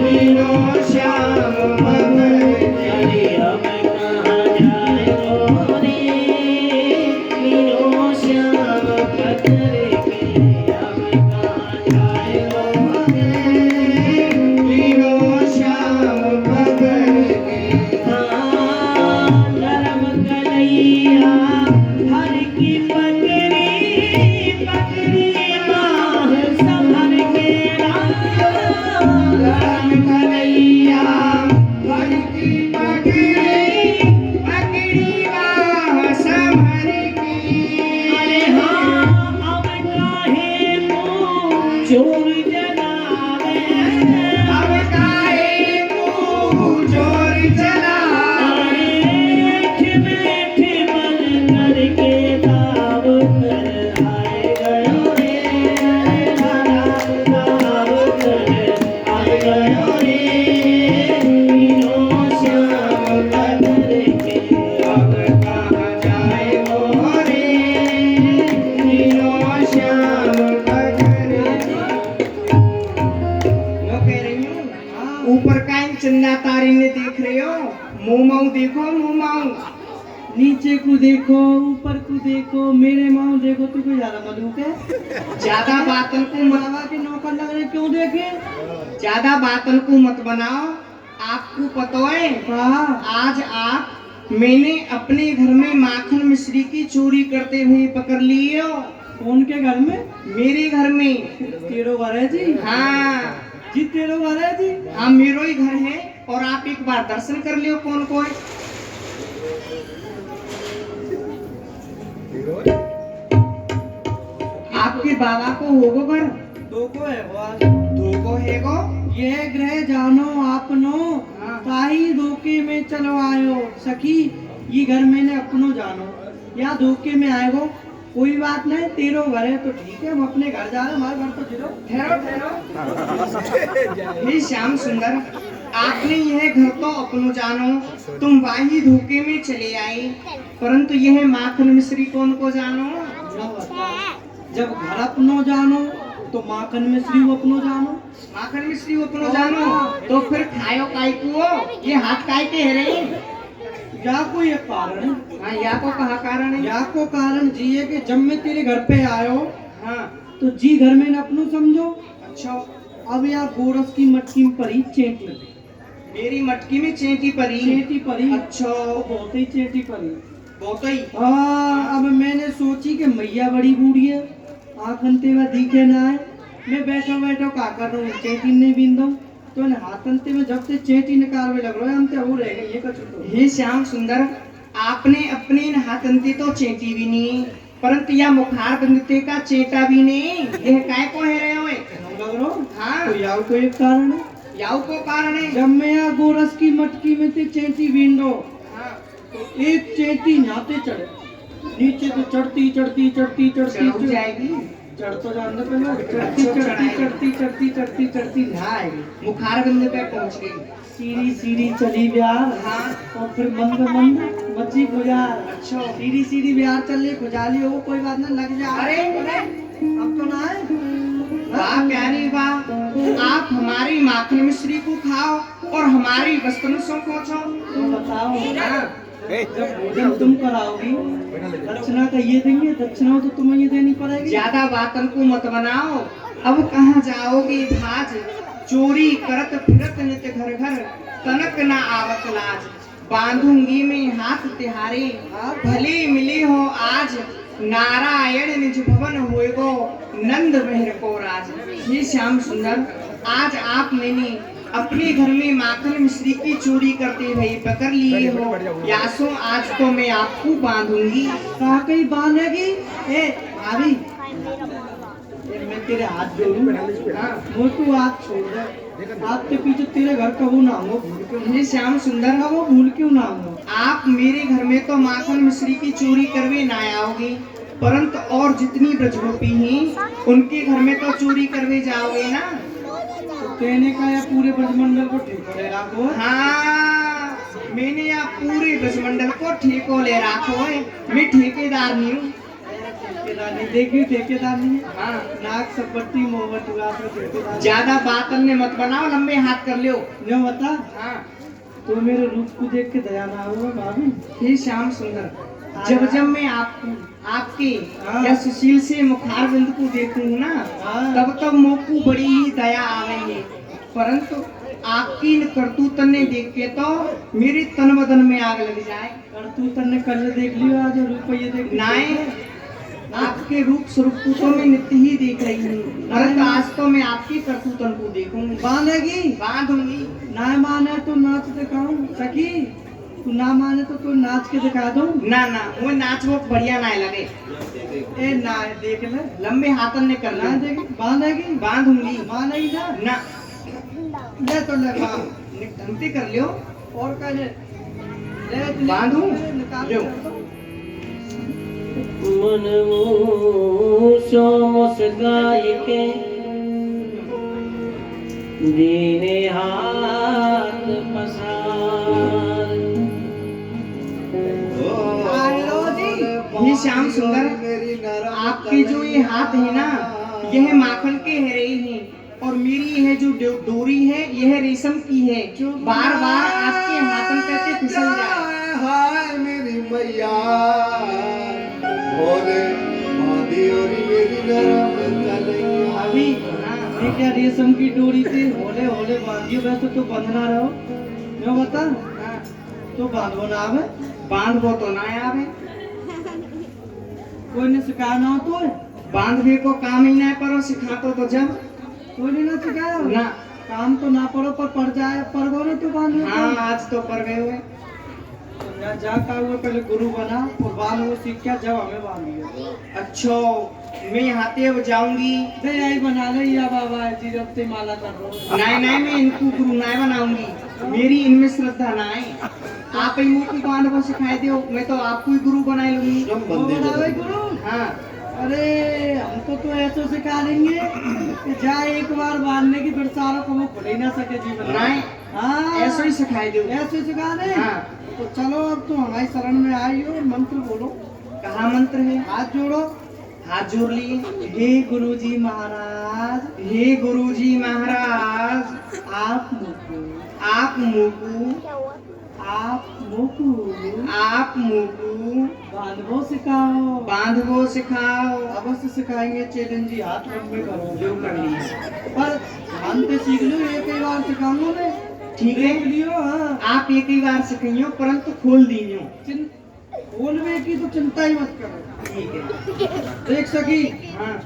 लीनो श्याम पकड़ के अरे अब कहाँ जाए हो रे लीनो श्याम पकड़ के अब कहाँ जाए हो रे लीनो श्याम पकड़ के नरम कलैया हर की पकड़ी पकड़ी बाह संभल के नरम कलैया हर की पकड़ी पकड़ी बाह संभल के। अरे हाँ अब काहे को चोर जनावे अब काहे को चोर जलावे? बैठ मन करके दाव कर आए गयो रे दाव कर आए गयो रे मीनो श्याम पकड़ के अब कहाँ जाए हो रे मीनो श्याम पकड़ के। मैं कह रही हूँ ऊपर का इन चंदा तारी ने देख रहे हो? मुँह देखो, मुँह। नीचे को देखो, ऊपर को देखो, मेरे माँ देखो, तू कोई ज्यादा मधुक है? ज्यादा बातन को मत मावा के नौकर लग रहे क्यों देखे? ज्यादा बातन को मत बनाओ। आपको पता है हाँ आज मैंने अपने घर में माखन मिश्री की चोरी करते हुए पकड़ लिए हो। कौन के घर में? मेरे घर में। तेरो घर है जी? हाँ जी तेरो घर है जी? हाँ मेरो ही घर है। और आप एक बार दर्शन कर लियो कौन को है। आपके बाबा को होगो घर? दो को है वो आज। दो को है गो। ये ग्रह जानो आपनो हाँ। ताही धोखे में चलो आयो सखी, ये घर मैंने अपनो जानो या धोखे में आएगो। कोई बात नहीं, तेरो घर है तो ठीक है, हम अपने घर जा रहे हैं, हमारे घर तो जिरो। ठहरो। हे श्याम सुंदर, आपने यह घर तो अपनो जानो, तुम वाही धोखे में चले आए, परंतु यह माखन मिश्री कौन को जानो? जब घर अपनो जानो तो माखन मिश्री वो अपनो जानो। माखन मिश्री अपनो जानो तो फिर खायो काय को? ये हाथ काय के है रे? या कोई एक कारण है? हाँ या को कहा कारण है? या को कारण जी है कि जब मैं तेरे घर पे आयो हाँ तो जी घर में न अपनो समझो। अच्छा अब या गोरस की मटकी में परी चेंट लगी, मेरी मटकी में चेंटी परी। चेंटी परी। अच्छा बहुत ही चेंटी परी। बहुत ही। अब मैंने सोची कि मैया बड़ी बूढ़ी है, आंखनते में दिखे ना है, मैं बैठो का कर रहा हूँ, चेंटी नहीं बीन दो तो हाथनते में जब से चेंटी निकालने लग रहा है, हम तो वो रह गई ये कछु तो। हे श्याम सुंदर, आपने अपने हाथंती तो चेंटी भी नहीं, परंतु यह मुखार बंदते का चेटा भी नहीं। यह काय को है रहे हो? लग रहा हाँ तो याव को एक कारण है। याव को कारण है? जब मैं यहाँ गोरस की मटकी में से चेंटी बीन दो हाँ तो एक चेंटी नाते चढ़े, नीचे तो चढ़ती चढ़ जाएगी। चढ़ तो जानते पहले चढ़ती ना आएगी, मुखार बंद पे पहुंच गई। सीढ़ी चली बिहार। हाँ और फिर मंद मची गुजार। अच्छा सीढ़ी बिहार चल रही खुजाली हो, कोई बात ना लग जा। अरे अब तो ना है। वाह प्यारी वाह, आप हमारी माखन मिश्री को खाओ और हमारी वस्तुओं को छो। तो बताओ, हाँ, जब भोजन तुम कराओगी दक्षिणा का ये देंगे, दक्षिणा तो तुम्हें ये देनी पड़ेगी। ज्यादा बातन को मत बनाओ, अब कहाँ जाओगे भाज, चोरी करत फिरत नित घर घर, तनक ना आवत लाज, बांधूंगी मैं हाथ तिहारे, भले मिले हो आज, नारायण निज भवन होएगो, नंद मेहर को राज। ये श्याम सुंदर, आज आप मैंने अपने घर में माखन मिश्री की चोरी करते हुए पकड़ लिए हो, यासो आज तो मैं आपको बांधूंगी। कहा कहीं बांधेगी? ए भाभी, मैं तेरे हाथ जोड़ूं, हाँ, वो तू हाथ छोड़ दे। आपके पीछे तेरे घर का वो नाम हो, भूल क्यों? ये श्याम सुंदर, वो भूल क्यों नाम हो? आप मेरे घर में तो माखन मिश्री की चोरी करवे ना आओगे, परंतु और जितनी ब्रजगोपी हैं उनके घर में तो चोरी करवे जाओगे ना। तो कहने का या पूरे ब्रजमंडल को ठेको ले रखो है? हाँ, मैंने आप पूरे ब्रजमंडल को ठेको ले रखो है, मैं ठेकेदार नहीं हूँ। ठेकेदार नहीं, देखी ठेकेदार नहीं है। हाँ, नाक सब बत्ती मोहब्बत हुआ तो ठेकेदार। ज्यादा बात अन्य मत बनाओ, लंबे हाथ कर लो। जो बता, हाँ, तो मेरे रूप को देख के दया ना हुआ भाभी? हे श्याम सुंदर, जब जब मैं आपके हाँ। या सुशील से मुखार बिंदु को देखूंगा ना, हाँ। तब तब मोको बड़ी ही दया आवेगी, परंतु आपकी इन करतूतन ने देख के तो मेरे तन बदन में आग लग जाए। करतूतन ने कल देख लियो, आज रुपये देख लियो। नाय, आपके रूप स्वरूप को तो मैं नित्य ही देख रही हूँ, परंतु आज तो मैं आपकी करतूतन को देखूंगी। बांधेगी? बांधूंगी। ना माने तो नाच दिखाऊं सखी, तू ना माने तो नाच के दिखा दूं। ना ना, वो नाच वो बढ़िया ना लगे। ए ना देख ले, लंबे हाथन ने कर ना देगी, बांधेगी? बांधूंगी। मानेगी ना? ना, ले तो ले बांध, निकटंती कर लियो। और का ले ले बांधूं? निकाल लो। कर दो। मन मूसो मुस्काई के दीने हाथ पसार। आयो जी। ये श्याम सुंदर, आपके जो ये हाथ है ना, यह माखन के है रही है, और मेरी यह जो डोरी है यह रेशम की है, बार बार आपके हाथन पे फिसल जाए। हाय मेरी मैया, भोले मादी और मेरी नरम कलैया। अभी ये क्या रेशम की डोरी से होले होले बांधियो, वैसे तो बंधना रहो। जो बता, तो बांधो ना आवे? बांधबो तो ना आवे, कोई ने सिखाया ना हो तो? बांधवे को काम ही ना करो, सिखातो तो जब। कोई ने ना सिखाया? ना। काम तो ना पड़ो, पर पड़ जाए पर बोले तो बांधो। हाँ, आज तो पर गए हुए। जा का हुआ पहले गुरु बना और बाल वो सीख क्या, जब हमें बांधियो। अच्छा, मैं यहाँ ते अब जाऊंगी। दे आई बना ले या बाबा जी, जब ते माला कर रो। नहीं नहीं, मैं इनको गुरु ना बनाऊंगी, मेरी इनमें श्रद्धा ना है। आप ही मुझको बांधवा सिखाए दो, मैं तो आपको ही गुरु बनाए लूंगी। वो बनावे गुरु? हाँ, अरे हमको तो ऐसे सिखा देंगे कि जा एक बार बांधने की फिर सारों को वो खुल ही ना सके जीवन। नहीं, हाँ, ऐसे ही सिखाए दो। ऐसे सिखा दे। हाँ। तो चलो अब तो हमारी शरण में आई हो, मंत्र बोलो। कहाँ मंत्र है? हाथ जोड़ो। हाथ जोड़ लिए। हे गुरुजी महाराज, हे गुरुजी महाराज, आप मुकु, आप मुकु, आप मुकु, आप मुकु, बांधवो सिखाओ। बांधवो सिखाओ। अवश्य सिखाएंगे चेतन जी, हाथ लंबे करो। जो कर लिए। पर बांधते सीख लो, एक ही बार सिखाऊंगा मैं। ठीक है, देख लियो। हाँ, आप एक ही बार सिखाइयो, परंतु खोल दीजियो। बोलने की तो चिंता ही मत करो। ठीक है। देख सकी। हाँ,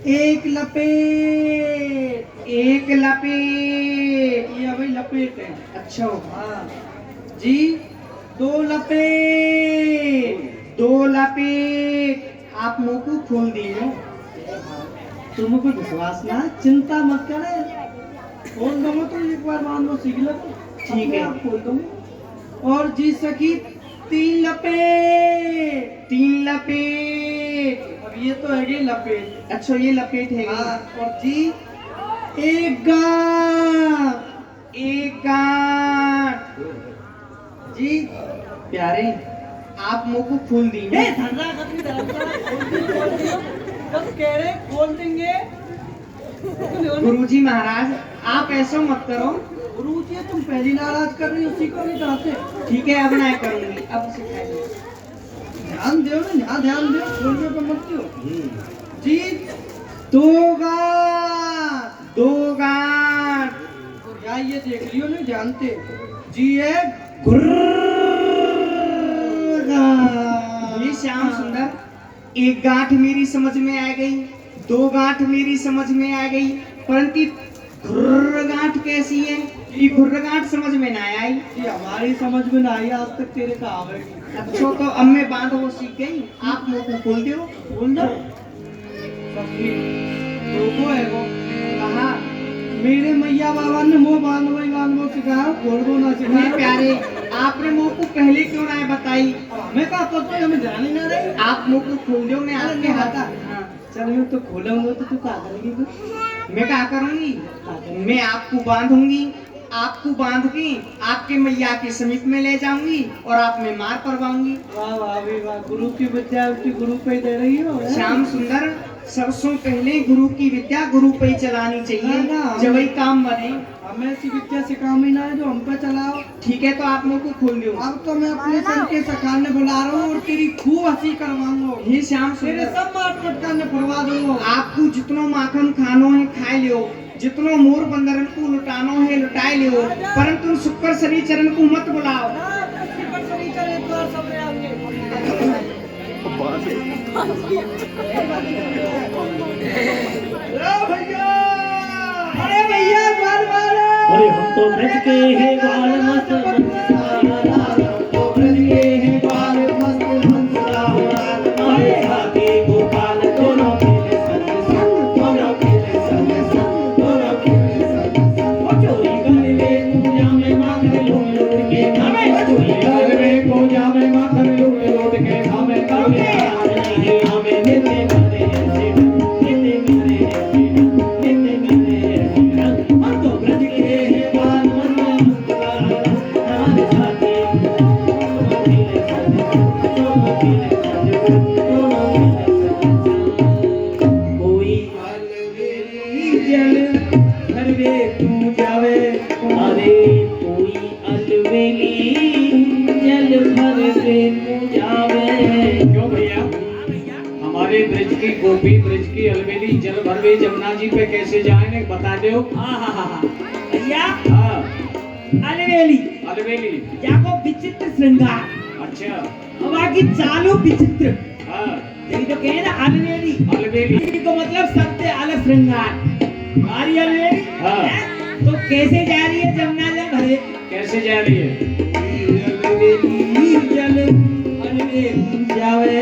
एक लपेट, एक लपेट। ये अभी लपेट है। अच्छा, हाँ जी, दो लपेट, दो लपेट। आप मुंह को खोल दीजियो। तुमको विश्वास ना, चिंता मत करे, खोल दूंगा तो एक बार बांधो सीख लो। ठीक है, खोल दूंगा। और जी सकी, तीन लपेट, तीन लपेट। अब ये तो है ये लपेट। अच्छा, ये लपेट है। हाँ, और जी एक गांठ, एक गांठ। जी प्यारे, आप मुंह को खोल दीजिए। जब कह रहे खोल देंगे गुरुजी महाराज आप ऐसा मत करो। गुरु जी तुम पहली नाराज कर रही हो, उसी को नहीं चाहते। ठीक है अब मैं करूंगी, अब सिखाइए। ध्यान दो ना, यहाँ ध्यान दो, खोलने पर मत दो जी। दो गांठ या ये देख लियो नहीं जानते जी। ये ये श्याम सुंदर एक गांठ मेरी समझ में आ गई, दो गांठ मेरी समझ में आ गई, परंतु घुर्र गांठ कैसी है ये घुर्र गांठ समझ में ना आई। ये हमारी समझ में ना आई आज तक, तेरे का आवेगी। अच्छा तो अब मैं बांध वो सीख गई, आप मुंह को खोल दो। बोल दो रोको है वो कहा मेरे मैया बाबा ने मुंह बांधो सिखाया, खोलबो ना इतने सिखाया। प्यारे आपने मुंह को पहले क्यों ना बताई? हमें का पता है, हमें जाने ना रही। आप मुंह को खोल दो, मैं आपके हाथ। हाँ, चल मैं तो खोलूंगा तो तू क्या करेगी तू? मैं क्या करूंगी? मैं आपको बांधूंगी, आपको बांध के आपके मैया के समीप में ले जाऊंगी और आप में मार परवाऊंगी। वाह वाह भी वाह, गुरु की विद्या उसकी गुरु पे ही दे रही हो। श्याम सुंदर सबसे पहले गुरु की विद्या गुरु पे ही चलानी चाहिए, जब वही काम बने। हमें ऐसी विद्या सिखामी ना है जो हम पे चलाओ। ठीक है तो आप मुंह को खोल दो। अब तो मैं अपने सर के सखाने बुला रहा हूँ और तेरी खूब हंसी करवाऊंगा। हे श्याम तेरे सुंदर सब मार पटकाने फरवा दूंगा। आपको जितनो माखन खानो है खाए लियो, जितनो मोर बंदरन को लुटानो है लुटाए लियो, परंतु शुक्र शनि चरण को मत बुलाओ। अरे भैया बार बार अरे हम तो ब्रज के हैं बाल मस्त मंसरा, तो ब्रज के हैं बाल मस्त मंसरा, हमारे साथी गोपाल दोनों खेले संग संग, दोनों खेले संग संग, दोनों खेले संग संग। ओ चोरी कर ले पूजा में माखन लूट लूट के खावे, चोरी कर ले पूजा में माखन लूट लूट के खावे, कभी हार नहीं हमें नित्य करे ऐसे नित्य करे ऐसे नित्य करे ऐसे। हम तो ब्रज के हैं बाल मस्त मंसरा, हमारे साथी दोनों खेले संग संग, दोनों खेले संग संग, दोनों खेले संग संग। कोई जल घर में तू जावे। अरे कोई अलवेली जल भर पे पूजावे। क्यों भैया हमारे ब्रज की गोपी ब्रज की अलवेली जल भरवे जमुना जी पे कैसे जाए बता दो। भैया हाँ अलवेली अलवेली जाको विचित्र श्रृंगार अच्छा और बाकी चालू विचित्र। हाँ यही तो कहे ना अलवेली, अलवेली को मतलब सबसे अलग श्रृंगार। हमारी अलवेली हाँ। है? तो कैसे जा रही है जमुना जल भरे? कैसे जा रही है? जल अलवेली जावे।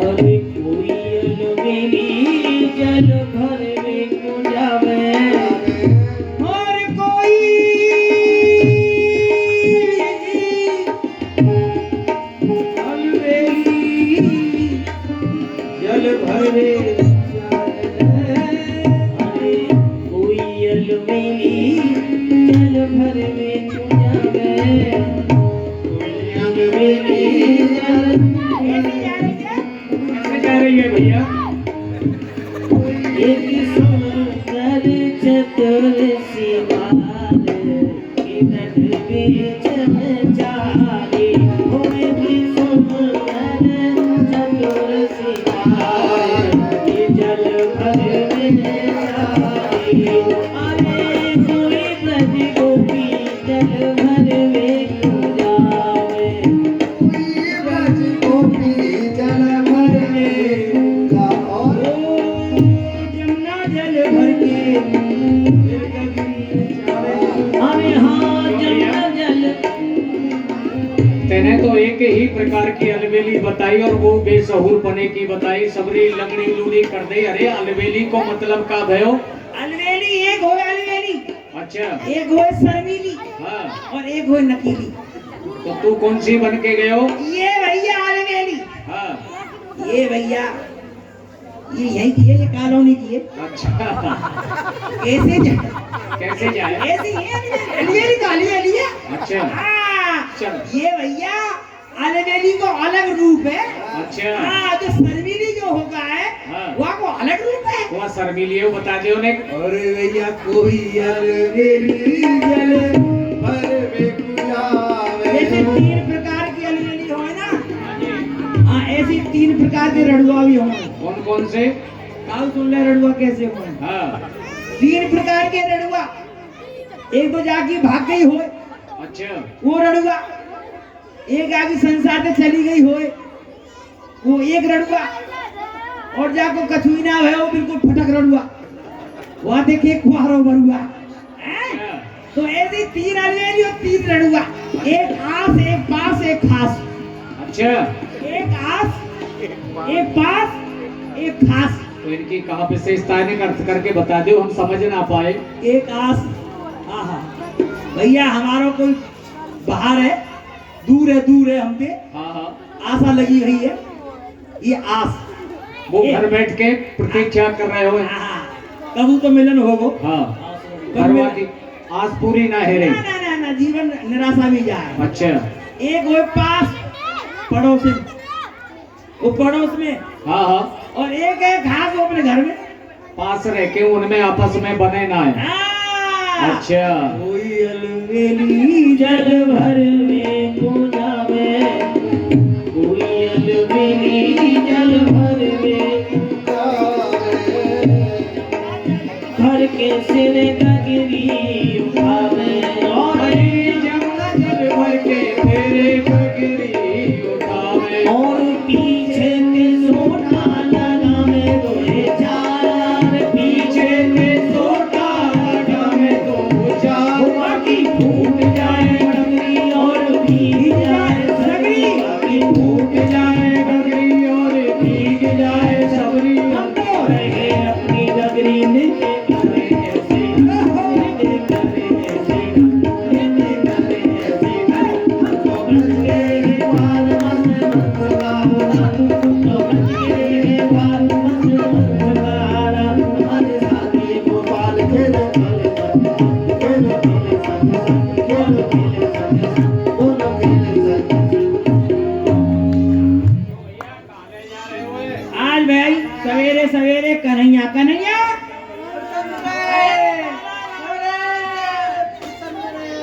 अरे कोई अलवेली जल भर पे पूजावे। और कोई अलवेली जल भरे अरे कोई अलवेली जल भर पे पूजावे। कोई अलवेली जल कैसे जा रही है भैया? एक सुंदर चतुर सी बाल किधर बेचन चाली। ओ एक सुंदर चतुर सी बाल ये जल भर में चाली। अरे कोई ब्रज गोपी जल भर में क्यों जावे। जमुना जल भर के अरे हाँ जमुना जल। तेने तो एक ही प्रकार की अलवेली बताई और वो बेसहूर बने की बताई, सबरी लंगड़ी लूड़ी कर दे। अरे अलवेली को मतलब का भयो? अलवेली एक हो अलवेली, अच्छा एक हो शर्मीली हाँ और एक हो नकीली। तो तू कौन सी बन के गयो? ये भैया अलवेली, हाँ ये भैया ये यही की है, ये कॉलोनी की है। अच्छा कैसे जाए? कैसे जाए? ऐसी है अलवेली काली वाली है। अच्छा हाँ, चल। ये भैया अलवेली को अलग रूप है। अच्छा हाँ, जो शर्मीली जो होगा है हाँ। वह को शर्मीली है वो बता दे उन्हें। अरे भैया कोई अलवेली जल भर में कुलावे। जैसे 3 प्रकार की अलवेली हो ना, हाँ ऐसी 3 प्रकार के रड़ुआ भी हो। कौन कौन से? काल सुन ले रड़ुआ कैसे हो। हाँ 3 प्रकार के रड़ुआ। एक तो जाके भाग गई हो, अच्छा वो रड़ुआ। एक आगे संसार से चली गई हो, वो एक रड़ुआ। और जाको कछुई ना है वो बिल्कुल फटक रड़ुआ, वहां देखे खुआरो बरुआ। तो ऐसी 3 अलवेली और 3 रड़ुआ, एक आस एक पास एक खास। अच्छा एक आस एक पास एक खास। तो इनकी कहाँ विशेषताएं करके बता दो, हम समझ ना पाए। एक आस, हाँ हाँ भैया हमारा कोई बाहर है, दूर है हमसे, हाँ हाँ आशा लगी हुई है, ये आस। वो घर बैठ के प्रतीक्षा कर रहे हो, कबू तो मिलन होगो। हाँ घरवा की आस पूरी ना है रही, ना जीवन निराशा भी जाए। अच्छा एक वो पास पड़ोस में, वो पड़ोस में, हाँ हाँ। और एक है घास वो अपने घर में पास रह के उनमें आपस में बने ना है। अच्छा कोई अलवेली जल भर में कुलावे, कोई अलवेली जल भर में घर के सिर गगरी उठावे, और जमुना जल भर के तेरे गगरी उठावे। और पीछे के सोटा लगावे दोहे चार, पीछे में सोटा लगावे दो चार। बाकी फूट जाए डगरी और भीग जाए सबरी, बाकी टूट जाए गगरी और भीग जाए सबरी। हम तो रहे अपनी डगरी में करे ऐसे, करे ऐसे, करे ऐसे। हम तो बच गए बाल मस्त मस्तारा, तो बच गए बाल मस्त मस्तारा। हमारे साथी गोपाल खेलो खेले संग, खेलो खेले संग, खेलो खेले संग, बोलो खेले संग। आज भाई सवेरे सवेरे कन्हैया कन्हैया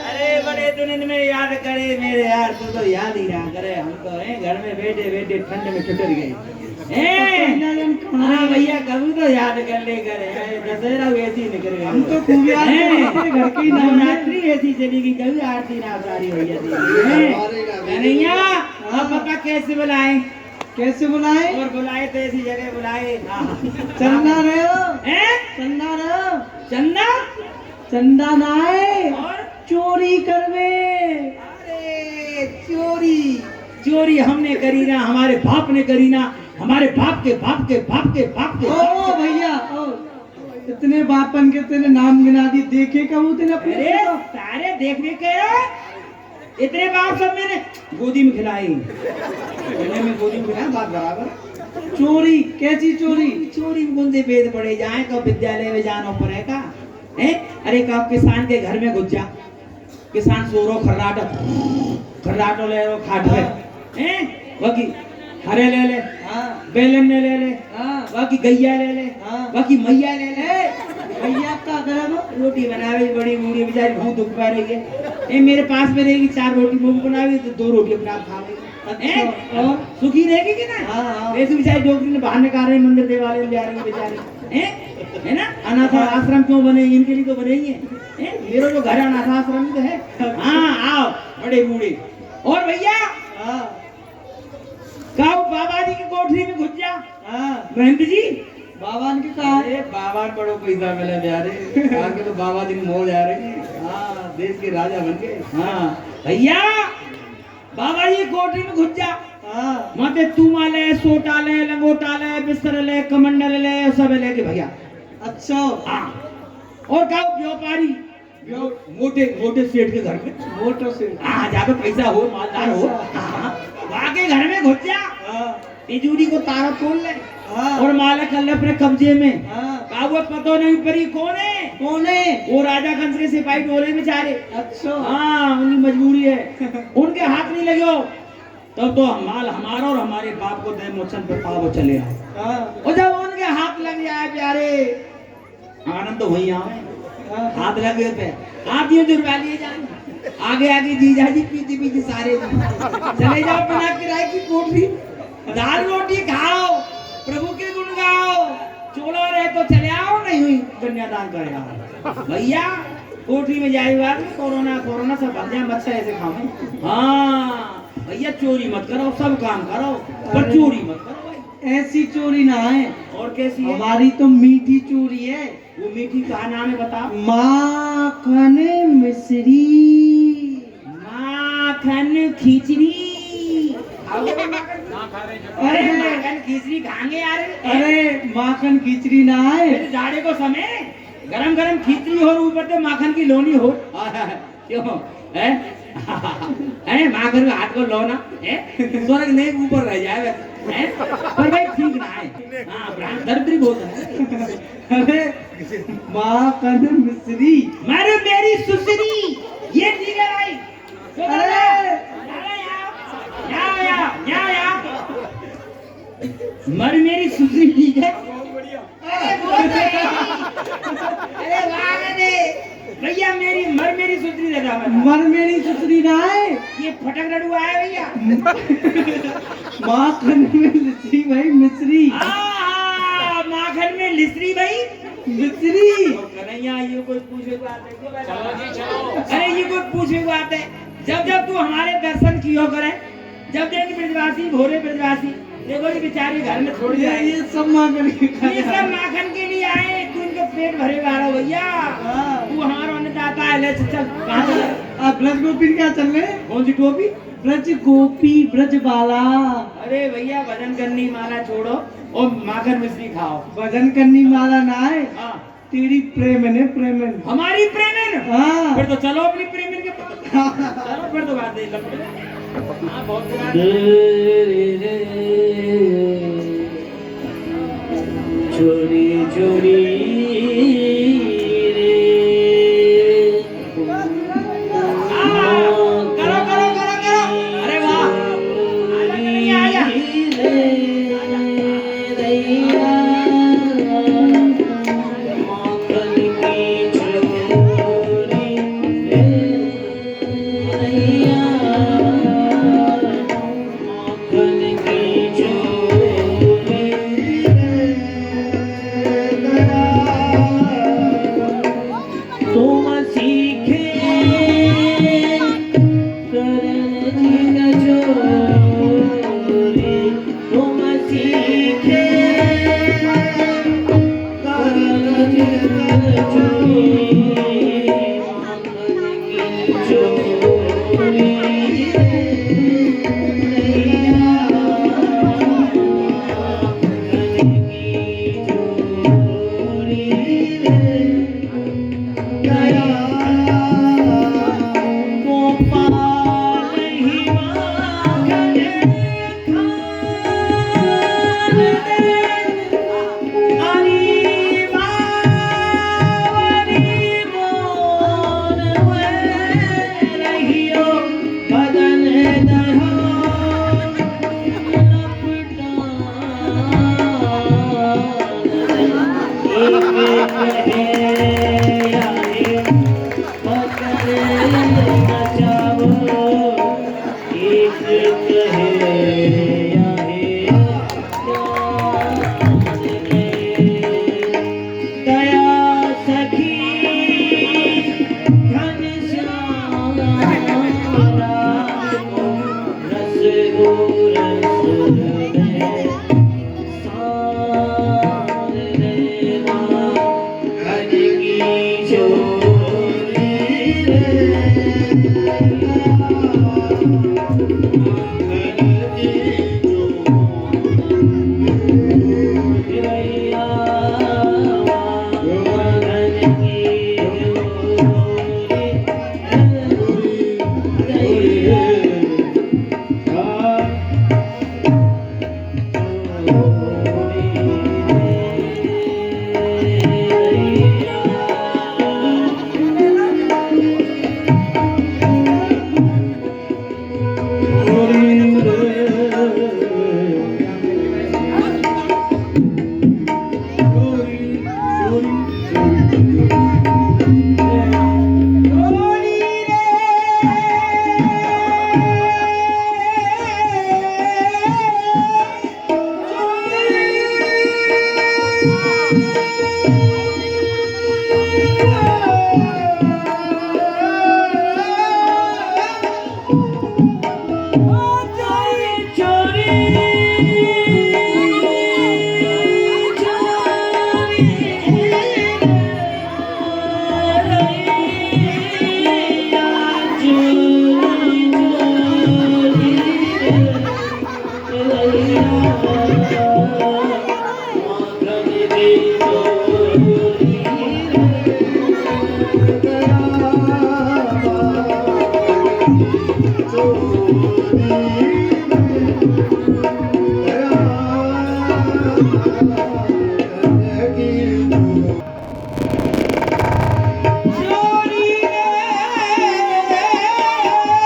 अरे बड़े दिन में याद करे मेरे यार, तू तो याद ही ना करे। हम तो हैं घर में बैठे बैठे ठंड में ठुठर गए। हाँ भैया कभी तो याद कर ले करे, दशहरा वैसी निकल गए। हम तो खूब याद करते घर की नवरात्रि ऐसी चली गई, कभी आरती ना उतारी भैया दी। कन्हैया अब पता कैसे बुलाए, कैसे बुलाए? और बुलाए तो ऐसी जगह बुलाए। चंदा रहे हो, हैं? चंदा रहे हो, चंदा चंदा नाए और चोरी करवे। अरे चोरी हमने करी ना, हमारे बाप ने करी ना, हमारे बाप के बाप के बाप के बाप के। ओ भैया ओ, इतने बापन के तेरे नाम गिना दी, देखे कब तेरे अपने? अरे सारे देखने के इतने बाप सब मैंने गोदी में खिलाई, में गोदी में खिलाया बात बराबर। चोरी कैसी चोरी? चोरी में कौन से वेद पढ़े जाए, कब विद्यालय में जाना पड़े का है? अरे कब किसान के घर में घुस जा, किसान सोरो खर्राटो ले रो खाट हैं, बाकी हरे ले ले, बेलन ने ले ले, बाकी गैया ले ले, बाकी मैया ले ले। भैया का गरम रोटी बनावे बड़ी बूढ़ी बेचारी बहुत दुख पा रही है। ए मेरे पास में रहेगी 4 रोटी वो बनावी तो 2 रोटी अपना आप खा लेगी। अच्छा, और सुखी रहेगी कि ना? हाँ। ऐसी बेचारी डॉक्टर ने बाहर निकाल रहे मंदिर देवालय में जा रही है बेचारी, है ना? अनाथ आश्रम क्यों बने, इनके लिए तो बने ही है। मेरा जो घर अनाथ आश्रम तो है। हाँ आओ बड़े बूढ़े। और भैया काऊ बाबा जी की कोठरी में घुस जा। महंत जी बाबा ने कहा अरे बाबा बड़ो पैसा मिले प्यारे, आगे तो बाबा जी मौज आ रही है। हाँ देश के राजा बन गए। हाँ भैया बाबा जी कोठरी में घुस जा। माते तुमा ले, सोटा ले, लंगोटा ले, बिस्तर ले, कमंडल ले, सब लेके भैया। अच्छा हाँ और का व्यापारी मोटे मोटे सेठ के घर में, मोटर से हाँ जहाँ पे पैसा हो मालदार हो, वहाँ के घर में घुस जा। तिजोरी को तारा खोल ले और माला कर ले अपने कब्जे में। काबू पता नहीं परी कौन है? कौन है? वो राजा कंस के सिपाही डोले बेचारे। अच्छा हाँ उनकी मजबूरी है, उनके हाथ नहीं लगे हो तब तो माल हमारा और हमारे बाप को दे मोचन पे पाव चले आए। और जब उनके हाथ लग दिया है प्यारे। आनंद तो वही आवे, हाथ लगे पे आप ये जुर्मा लिए जान, आगे आगे जीजा जी पीछे पीछे सारे चले जाओ बिना किराए की कोठरी, दाल रोटी खाओ, प्रभु के गुण गाओ, चोला रहे तो चले आओ, नहीं हुई कन्यादान करेगा भैया। कोठरी में जाए बाद में कोरोना कोरोना सब बन जाए, मच्छर ऐसे खाओ। हाँ भैया चोरी मत करो, सब काम करो पर चोरी मत करो भाई। ऐसी चोरी ना है, और कैसी है? हमारी तो मीठी चोरी है। वो मीठी का नाम है बता। माखन मिश्री। माखन खिचड़ी। अरे माखन खिचड़ी खाएंगे यार। अरे माखन खिचड़ी ना है, फिर जाड़े को समय गरम गरम खिचड़ी हो, ऊपर से माखन की लोनी हो। क्यों है? है माखन का हाथ को लोना है, स्वर्ग नहीं ऊपर रह जाए है, पर भाई ठीक ना है। हाँ दरिद्री बहुत है। अरे माखन मिश्री। मारे मेरी सुसरी, ये ठीक है भाई। अरे मर मेरी सुसरी ठीक है। अरे वाह भैया, मेरी मर मेरी सुसरी लगा। मर मेरी सुसरी ना है, ये फटक लड्डू आया भैया। माखन में लिसरी भाई मिश्री। माखन में लिसरी भाई मिश्री। कन्हैया ये कोई पूछे को आते है? चलो जी चलो। अरे ये कोई पूछे को आते है? जब जब तू हमारे दर्शन कियो करे, जब देख ब्रजवासी भोरे ब्रजवासी देखो ये बेचारे घर में छोड़ जाए, ये सब माखन के ये सब माखन के लिए आए, तू इनके पेट भरे वाला भैया। तू हमारा अन्नदाता है, ले चल कहाँ चल। आप ब्रज गोपी क्या चल रहे? कौन सी टोपी? ब्रज गोपी ब्रज बाला। अरे भैया भजन करनी माला छोड़ो और माखन मिश्री खाओ। भजन करनी माला ना है, हाँ तेरी प्रेमन है प्रेमन। हमारी प्रेमन। हाँ फिर तो चलो अपनी प्रेमन के पास। चलो फिर तो बात है लपटे। हाँ बहुत बात है। चोरी चोरी करो करो करो करो। अरे वाह आजा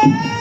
है